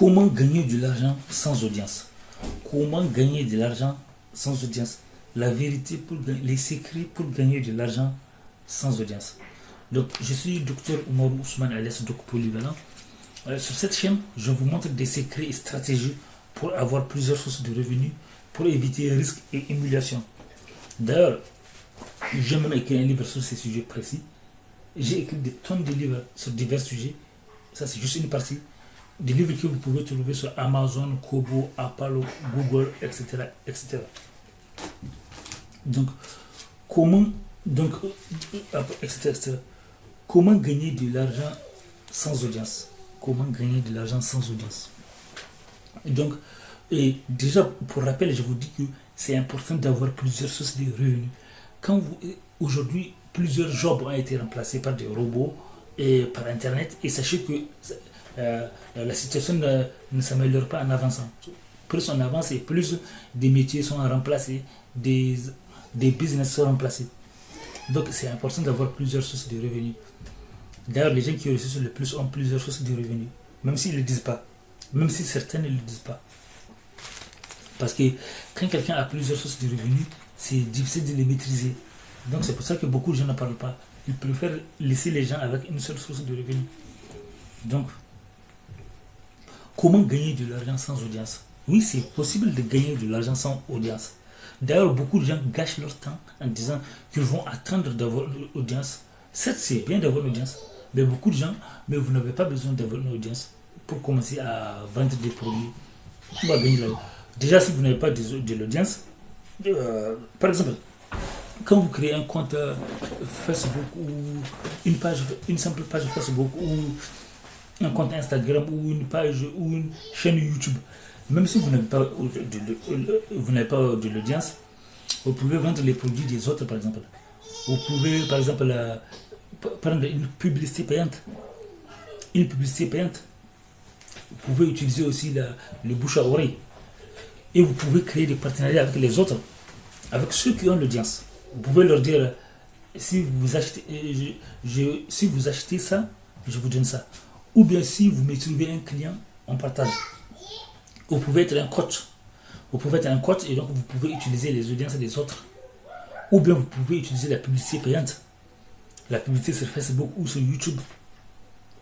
Comment gagner de l'argent sans audience? Comment gagner de l'argent sans audience? La vérité les secrets pour gagner de l'argent sans audience. Donc, je suis docteur Omar Ousmane alias Doc Polyvalent. Sur cette chaîne, je vous montre des secrets et stratégies pour avoir plusieurs sources de revenus, pour éviter risques et émulation. D'ailleurs, j'ai même écrit un livre sur ces sujets précis. J'ai écrit des tonnes de livres sur divers sujets. Ça, c'est juste une partie. Des livres que vous pouvez trouver sur Amazon, Kobo, Apollo, Google, etc. etc. Donc, etc. Comment gagner de l'argent sans audience? Comment gagner de l'argent sans audience? Donc, et déjà, pour rappel, je vous dis que c'est important d'avoir plusieurs sources de revenus. Aujourd'hui, plusieurs jobs ont été remplacés par des robots et par Internet. Et sachez que la situation ne s'améliore pas en avançant. Plus on avance et plus des métiers sont remplacés, des business sont remplacés. Donc c'est important d'avoir plusieurs sources de revenus. D'ailleurs, les gens qui réussissent le plus ont plusieurs sources de revenus, même s'ils ne le disent pas. Même si certains ne le disent pas. Parce que quand quelqu'un a plusieurs sources de revenus, c'est difficile de les maîtriser. Donc c'est pour ça que beaucoup de gens ne parlent pas. Ils préfèrent laisser les gens avec une seule source de revenus. Donc, comment gagner de l'argent sans audience? Oui, c'est possible de gagner de l'argent sans audience. D'ailleurs, beaucoup de gens gâchent leur temps en disant qu'ils vont attendre d'avoir une audience. Certes, c'est bien d'avoir une audience, mais beaucoup de gens, mais vous n'avez pas besoin d'avoir une audience pour commencer à vendre des produits. On va gagner l'argent. Déjà, si vous n'avez pas de l'audience, par exemple, quand vous créez un compte Facebook ou une simple page Facebook ou un compte Instagram ou une page ou une chaîne YouTube, même si vous n'avez pas de l'audience, vous pouvez vendre les produits des autres, par exemple. Vous pouvez, par exemple, prendre une publicité payante. Une publicité payante. Vous pouvez utiliser aussi le bouche à oreille. Et vous pouvez créer des partenariats avec les autres, avec ceux qui ont l'audience. Vous pouvez leur dire, si vous achetez ça, je vous donne ça. Ou bien si vous me trouvez un client, on partage. Vous pouvez être un coach. Vous pouvez être un coach et donc vous pouvez utiliser les audiences des autres. Ou bien vous pouvez utiliser la publicité payante. La publicité sur Facebook ou sur YouTube.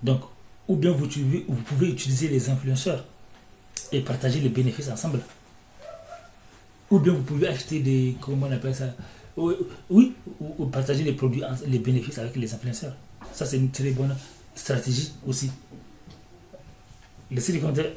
Donc, ou bien vous pouvez utiliser les influenceurs et partager les bénéfices ensemble. Ou bien vous pouvez acheter des, comment on appelle ça? Oui, ou partager les produits, les bénéfices avec les influenceurs. Ça, c'est une très bonne stratégie aussi. Laissez les commentaires.